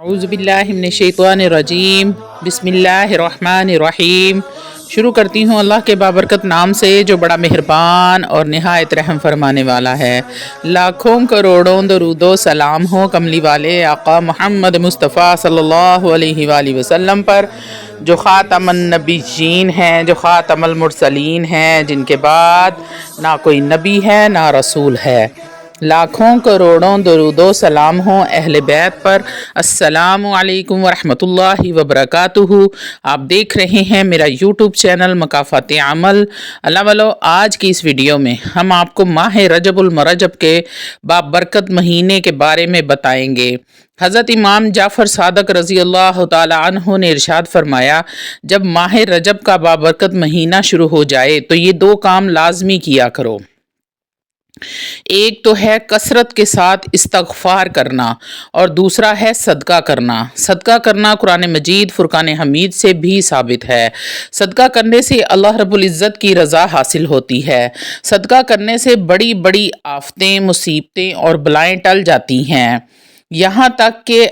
औज़ुबिल्लाहिमिनश्शैतानिर्रजीम बिस्मिल्लाहिर्रहमानिर्रहीम। शुरू करती हूँ अल्लाह के बाबरकत नाम से जो बड़ा मेहरबान और निहायत रहम फरमाने वाला है। लाखों करोड़ों दरूदो सलाम हो कमली वाले आका मोहम्मद मुस्तफ़ा सल्लल्लाहु अलैहि वसल्लम पर, जो ख़ातमुन नबिय्यीन हैं, जो ख़ातमुल मुरसलीन हैं, जिनके बाद ना कोई नबी है ना रसूल है। लाखों करोड़ों दरूदो सलाम हो अहले बैत पर। अस्सलामु अलैकुम वरहमतुल्लाहि वबरकातुहू। आप देख रहे हैं मेरा यूट्यूब चैनल मकाफ़ात अमल। अल्लाह वालो, आज की इस वीडियो में हम आपको माह रजबुल मरजब के बाबरकत महीने के बारे में बताएंगे। हज़रत इमाम जाफ़र सादक रज़ी अल्लाह ताला अन्हु ने इरशाद फरमाया, जब माह रजब का बाबरकत महीना शुरू हो जाए तो ये दो काम लाजमी किया करो। एक तो है कसरत के साथ इस्तग़फ़ार करना और दूसरा है सदका करना। सदका करना कुरान मजीद फ़ुरक़ान हमीद से भी साबित है। सदका करने से अल्लाह रब्बुल इज़्ज़त की रज़ा हासिल होती है। सदका करने से बड़ी बड़ी आफ़तें, मुसीबतें और बलाएँ टल जाती हैं। यहाँ तक कि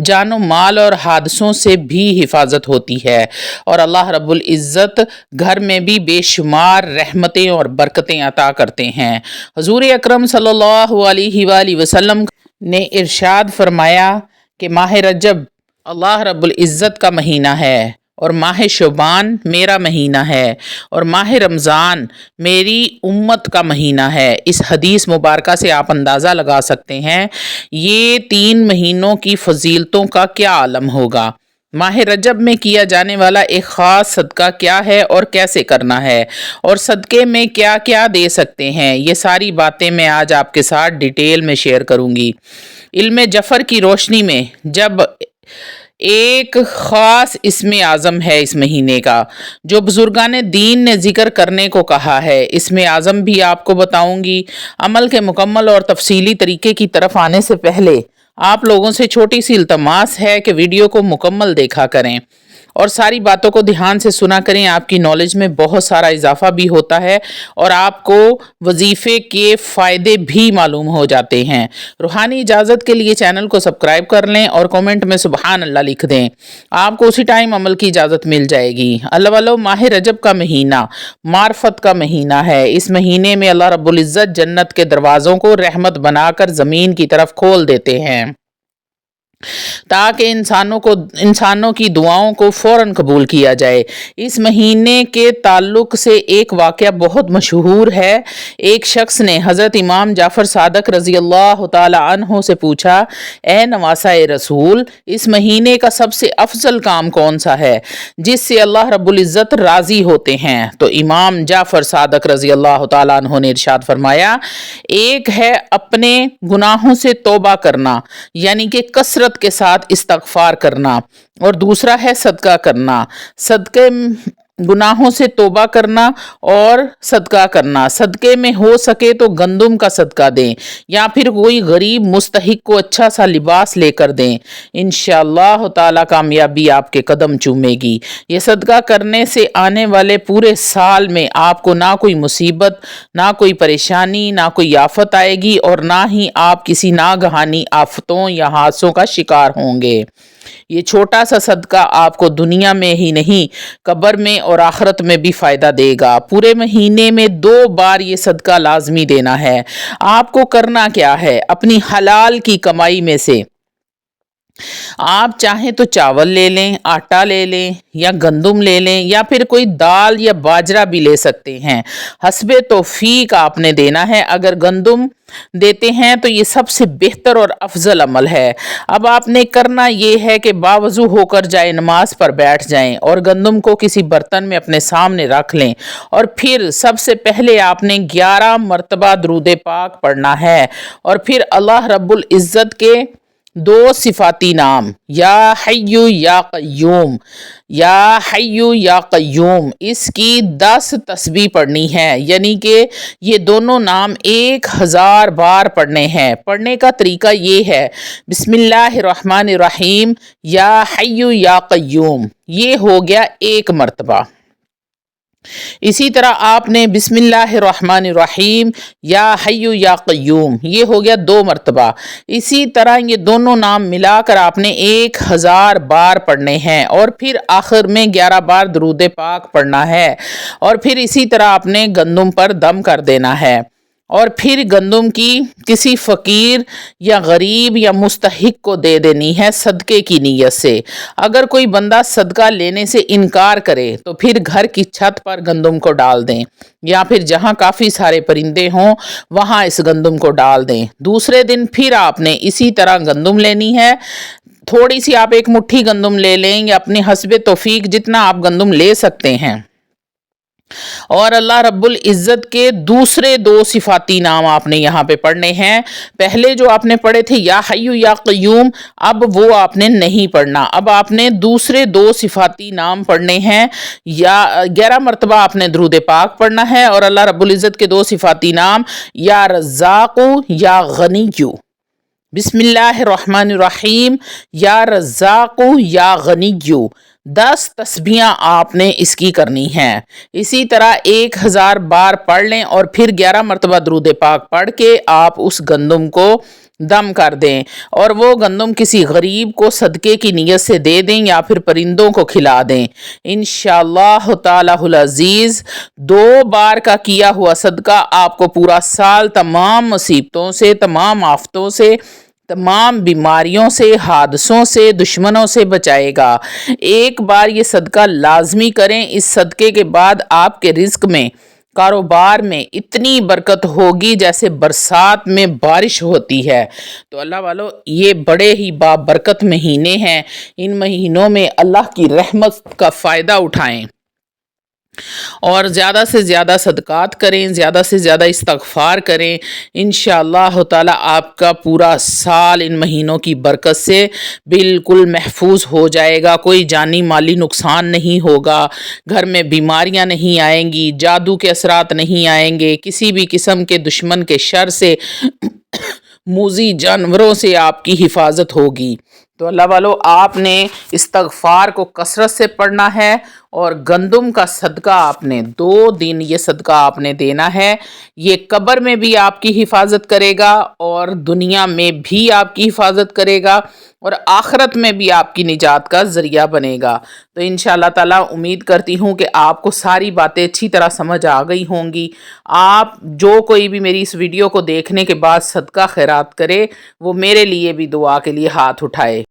जानो माल और हादसों से भी हिफाजत होती है और अल्लाह रब्बुल इज़्ज़त घर में भी बेशुमार रहमतें और बरकतें अता करते हैं। हुज़ूर अकरम सल्लल्लाहु अलैहि वसल्लम ने इरशाद फरमाया कि माह रजब अल्लाह रब्बुल इज़्ज़त का महीना है और माह शुबान मेरा महीना है और माह रमज़ान मेरी उम्मत का महीना है। इस हदीस मुबारका से आप अंदाज़ा लगा सकते हैं ये 3 महीनों की फजीलतों का क्या आलम होगा। माह रजब में किया जाने वाला एक ख़ास सदका क्या है और कैसे करना है और सदक़े में क्या क्या दे सकते हैं, ये सारी बातें मैं आज आपके साथ डिटेल में शेयर करूँगी। इल्म जफ़र की रोशनी में जब एक ख़ास इसमें आज़म है इस महीने का, जो बुज़ुर्गान दीन ने ज़िक्र करने को कहा है। इसमें आज़म भी आपको बताऊंगी। अमल के मुकम्मल और तफसीली तरीके की तरफ आने से पहले आप लोगों से छोटी सी इल्तमास है कि वीडियो को मुकम्मल देखा करें और सारी बातों को ध्यान से सुना करें। आपकी नॉलेज में बहुत सारा इजाफा भी होता है और आपको वजीफ़े के फ़ायदे भी मालूम हो जाते हैं। रूहानी इजाज़त के लिए चैनल को सब्सक्राइब कर लें और कमेंट में सुबहान अल्लाह लिख दें, आपको उसी टाइम अमल की इजाज़त मिल जाएगी। अल्लाह वालो, माह रजब का महीना मार्फत का महीना है। इस महीने में अल्लाह रब्बुल इज़्ज़त जन्नत के दरवाज़ों को रहमत बनाकर ज़मीन की तरफ खोल देते हैं ताकि इंसानों की दुआओं को फ़ौरन कबूल किया जाए। इस महीने के ताल्लुक़ से एक वाक़या बहुत मशहूर है। एक शख्स ने हज़रत इमाम जाफ़र सादक रज़ी अल्लाह ताला अन्हु से पूछा, ए नवासा रसूल, इस महीने का सबसे अफजल काम कौन सा है जिससे अल्लाह रब्बुल इज़्ज़त राज़ी होते हैं? तो इमाम जाफ़र सादक रज़ी अल्लाह ताला अन्हु ने इरशाद फरमाया, एक है अपने गुनाहों से तौबा करना यानी कि कसरत के साथ इस्तग़फ़ार करना और दूसरा है सदका करना। सदके गुनाहों से तौबा करना और सदका करना। सदके में हो सके तो गंदुम का सदका दें या फिर कोई गरीब मुस्तहिक को अच्छा सा लिबास लेकर दें। इंशाअल्लाह ताला कामयाबी आपके कदम चूमेगी। ये सदका करने से आने वाले पूरे साल में आपको ना कोई मुसीबत, ना कोई परेशानी, ना कोई आफत आएगी और ना ही आप किसी नागहानी आफतों या हादसों का शिकार होंगे। ये छोटा सा सदका आपको दुनिया में ही नहीं कब्र में और आखिरत में भी फ़ायदा देगा। पूरे महीने में 2 बार ये सदका लाजमी देना है। आपको करना क्या है, अपनी हलाल की कमाई में से आप चाहें तो चावल ले लें, आटा ले लें या गंदुम ले लें या फिर कोई दाल या बाजरा भी ले सकते हैं। हस्बे तौफीक आपने देना है। अगर गंदुम देते हैं तो ये सबसे बेहतर और अफजल अमल है। अब आपने करना ये है कि बावजू होकर जाए नमाज पर बैठ जाएं और गंदुम को किसी बर्तन में अपने सामने रख लें और फिर सबसे पहले आपने 11 मरतबा दुरूद पाक पढ़ना है और फिर अल्लाह रब्बुल इज़्ज़त के 2 सिफाती नाम या हय्यु या क़य्यूम, या हय्यु या क़य्यूम, इसकी 10 तस्बीह पढ़नी है। यानी कि ये दोनों नाम 1000 बार पढ़ने हैं। पढ़ने का तरीका ये है, बिस्मिल्लाहिर्रहमानिर्रहीम या हय्यु या क़य्यूम, ये हो गया 1 मरतबा। اسی طرح آپ نے بسم اللہ الرحمن الرحیم یا حی یا قیوم یہ ہو گیا 2 مرتبہ. اسی طرح یہ دونوں نام ملا کر آپ نے 1000 بار پڑھنے ہیں اور پھر آخر میں 11 بار درود پاک پڑھنا ہے اور پھر اسی طرح آپ نے گندم پر دم کر دینا ہے اور پھر گندم کی کسی فقیر یا غریب یا مستحق کو دے دینی ہے صدقے کی نیت سے. اگر کوئی بندہ صدقہ لینے سے انکار کرے تو پھر گھر کی چھت پر گندم کو ڈال دیں یا پھر جہاں کافی سارے پرندے ہوں وہاں اس گندم کو ڈال دیں. دوسرے دن پھر آپ نے اسی طرح گندم لینی ہے. تھوڑی سی آپ 1 مٹھی گندم لے لیں یا اپنی حسب توفیق جتنا آپ گندم لے سکتے ہیں اور اللہ رب العزت کے دوسرے 2 صفاتی نام آپ نے یہاں پہ پڑھنے ہیں. پہلے جو آپ نے پڑھے تھے یا حی یا قیوم اب وہ آپ نے نہیں پڑھنا. اب آپ نے دوسرے 2 صفاتی نام پڑھنے ہیں یا 11 مرتبہ آپ نے درود پاک پڑھنا ہے اور اللہ رب العزت کے 2 صفاتی نام یا رزاق یا غنی. بسم اللہ الرحمن الرحیم یا رزاق یا غنی 10 تسبیحاں آپ نے اس کی کرنی ہیں. اسی طرح 1000 بار پڑھ لیں اور پھر 11 مرتبہ درود پاک پڑھ کے آپ اس گندم کو دم کر دیں اور وہ گندم کسی غریب کو صدقے کی نیت سے دے دیں یا پھر پرندوں کو کھلا دیں. انشاءاللہ تعالی العزیز 2 بار کا کیا ہوا صدقہ آپ کو پورا سال تمام مصیبتوں سے، تمام آفتوں سے، تمام بیماریوں سے، حادثوں سے، دشمنوں سے بچائے گا. ایک بار یہ صدقہ لازمی کریں. اس صدقے کے بعد آپ کے رزق میں، کاروبار میں اتنی برکت ہوگی جیسے برسات میں بارش ہوتی ہے. تو اللہ والو یہ بڑے ہی بابرکت مہینے ہیں. ان مہینوں میں اللہ کی رحمت کا فائدہ اٹھائیں اور زیادہ سے زیادہ صدقات کریں، زیادہ سے زیادہ استغفار کریں. انشاءاللہ تعالی آپ کا پورا سال ان مہینوں کی برکت سے بالکل محفوظ ہو جائے گا. کوئی جانی مالی نقصان نہیں ہوگا، گھر میں بیماریاں نہیں آئیں گی، جادو کے اثرات نہیں آئیں گے، کسی بھی قسم کے دشمن کے شر سے، موذی جانوروں سے آپ کی حفاظت ہوگی. تو اللہ والو آپ نے استغفار کو کثرت سے پڑھنا ہے اور گندم کا صدقہ آپ نے 2 دن یہ صدقہ آپ نے دینا ہے. یہ قبر میں بھی آپ کی حفاظت کرے گا اور دنیا میں بھی آپ کی حفاظت کرے گا اور آخرت میں بھی آپ کی نجات کا ذریعہ بنے گا. تو انشاءاللہ تعالی امید کرتی ہوں کہ آپ کو ساری باتیں اچھی طرح سمجھ آ گئی ہوں گی. آپ جو کوئی بھی میری اس ویڈیو کو دیکھنے کے بعد صدقہ خیرات کرے وہ میرے لیے بھی دعا کے لیے ہاتھ اٹھائے.